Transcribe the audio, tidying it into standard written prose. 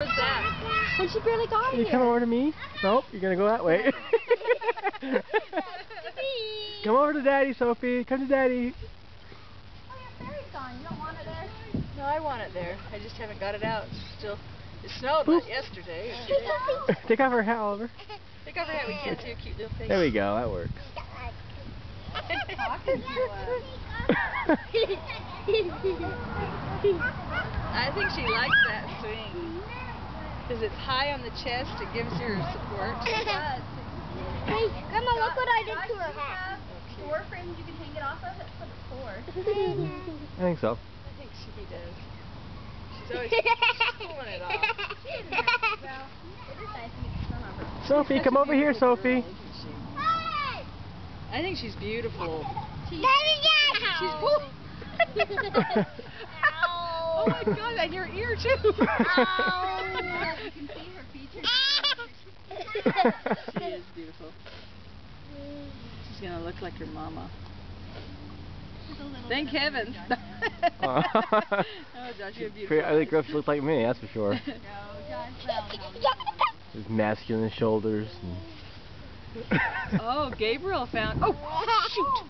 What's that? When she barely got You here. come over to me? Nope, you're gonna go that way. Come over to Daddy, Sophie. Come to Daddy. Oh, your fairy's gone. You don't want it there? No, I want it there. I just haven't got it out. It's still, it snowed not yesterday. Take off her hat, Oliver. Take off her hat. We can't see her cute little face. There we go. That works. I think she likes that swing. Because it's high on the chest. It gives her support. It does. Hey, Grandma, look what I did to her hat. Door frames you can hang it off of. That's what it's for. I think so. I think she does. She's always pulling it off. Well, it is nice when you can smell her. Sophie, come over here, Sophie. I think she's beautiful. Daddy, She's cool. Oh my God, and your ear too. You can see her features. She is beautiful. She's gonna look like her mama. Thank heavens. Oh, Josh, you're beautiful. I think Griff's look like me, that's for sure. No, Josh, well, no. His masculine shoulders. And Oh, Gabriel found. Oh, shoot.